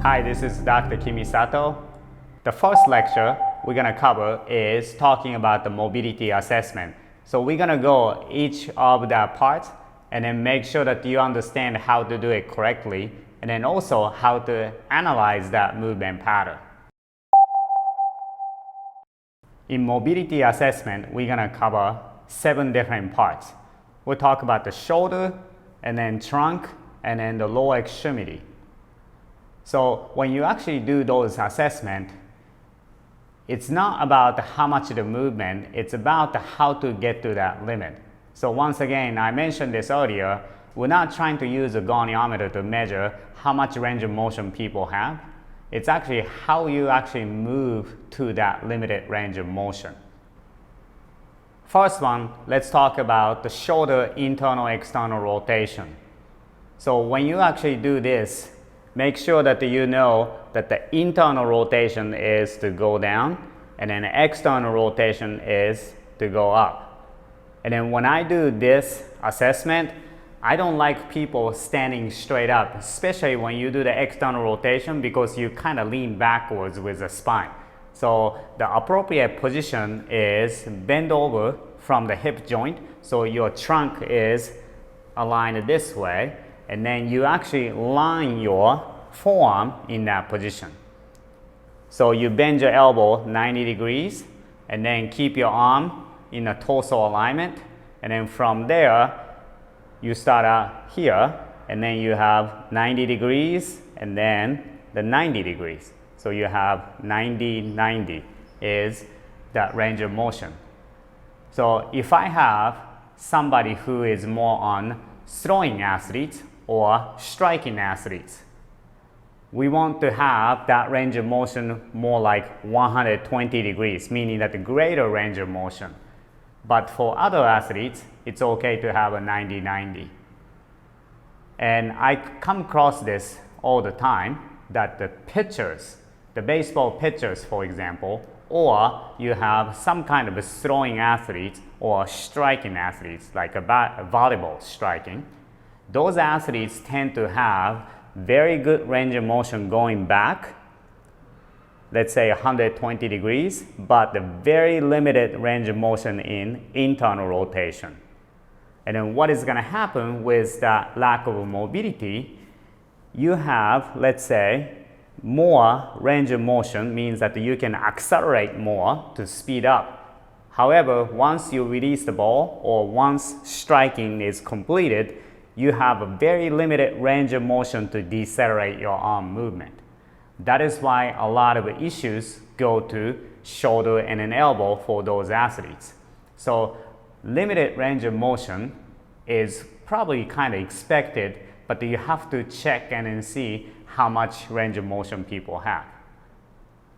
Hi, this is Dr. Sato. The first lecture we're going to cover is talking about the mobility assessment. So we're going to go each of the parts and then make sure that you understand how to do it correctly, and then also how to analyze that movement pattern. In mobility assessment, we're going to cover 7 different parts. We'll talk about the shoulder, and then trunk, and then the lower extremity. So when you actually do those assessments, it's not about how much of the movement, it's about how to get to that limit. So once again, I mentioned this earlier, we're not trying to use a goniometer to measure how much range of motion people have. It's actually how you actually move to that limited range of motion. First one, let's talk about the shoulder internal-external rotation. So when you actually do this, make sure that you know that the internal rotation is to go down, and then the external rotation is to go up. And then when I do this assessment, I don't like people standing straight up, especially when you do the external rotation, because you kind of lean backwards with the spine. So the appropriate position is bend over from the hip joint, so your trunk is aligned this way, and then you actually line your forearm in that position. So you bend your elbow 90 degrees, and then keep your arm in a torso alignment, and then from there you start out here, and then you have 90 degrees and then the 90 degrees. So you have 90-90 is that range of motion. So if I have somebody who is more on throwing athletes or striking athletes, we want to have that range of motion more like 120 degrees, meaning that the greater range of motion. But for other athletes, it's okay to have a 90-90. And I come across this all the time, that the pitchers, the baseball pitchers, for example, or you have some kind of a throwing athlete or striking athletes, like a volleyball striking, those athletes tend to have very good range of motion going back, let's say 120 degrees, but the very limited range of motion in internal rotation. And then what is going to happen with that lack of mobility, you have, let's say, more range of motion, means that you can accelerate more to speed up. However, once you release the ball or once striking is completed, you have a very limited range of motion to decelerate your arm movement. That is why a lot of issues go to shoulder and an elbow for those athletes. So limited range of motion is probably kind of expected, but you have to check and then see how much range of motion people have.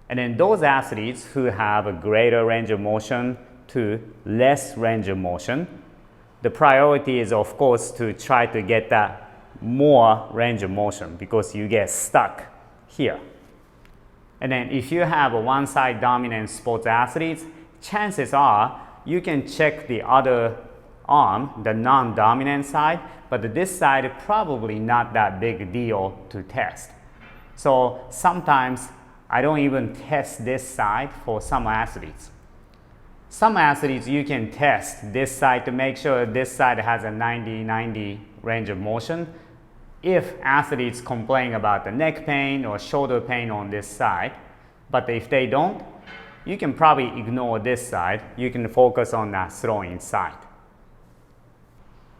And then those athletes who have a greater range of motion to less range of motion, the priority is, of course, to try to get that more range of motion, because you get stuck here. And then if you have a one-side dominant sports athletes, chances are you can check the other arm, the non-dominant side, but this side probably not that big deal to test. So sometimes I don't even test this side for some athletes. Some athletes you can test this side to make sure this side has a 90-90 range of motion. If athletes complain about the neck pain or shoulder pain on this side, but if they don't, you can probably ignore this side. You can focus on that throwing side.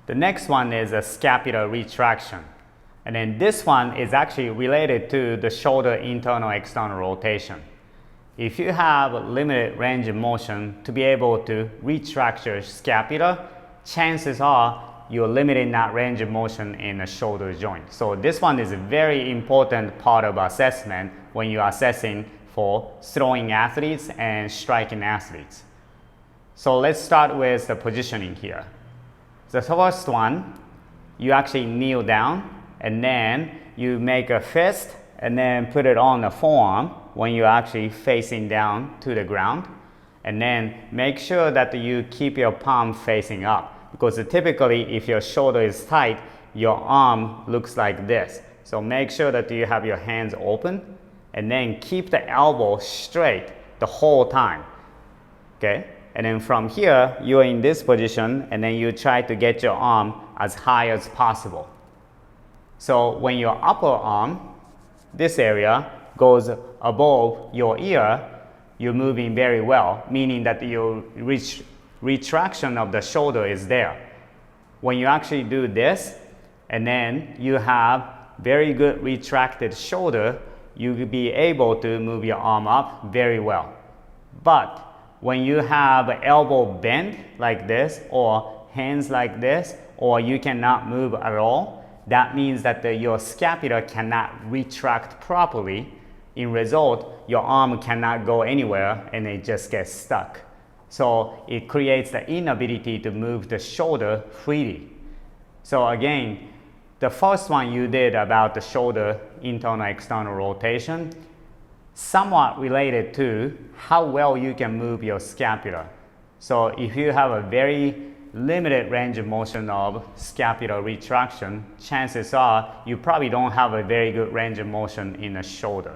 The next one is a scapular retraction. And then this one is actually related to the shoulder internal-external rotation. If you have a limited range of motion to be able to retract your scapula, chances are you're limiting that range of motion in the shoulder joint. So this one is a very important part of assessment when you're assessing for throwing athletes and striking athletes. So let's start with the positioning here. The first one, you actually kneel down, and then you make a fist and then put it on the forearm when you're actually facing down to the ground. And then make sure that you keep your palm facing up, because typically if your shoulder is tight, your arm looks like this. So make sure that you have your hands open and then keep the elbow straight the whole time. Okay? And then from here, you're in this position and then you try to get your arm as high as possible. So when your upper arm, this area, goes above your ear, you're moving very well, meaning that your retraction of the shoulder is there. When you actually do this, and then you have very good retracted shoulder, you will be able to move your arm up very well. But when you have elbow bent like this, or hands like this, or you cannot move at all, that means that your scapula cannot retract properly. In result, your arm cannot go anywhere and it just gets stuck. So it creates the inability to move the shoulder freely. So again, the first one you did about the shoulder internal-external rotation, somewhat related to how well you can move your scapula. So if you have a very limited range of motion of scapular retraction, chances are you probably don't have a very good range of motion in the shoulder.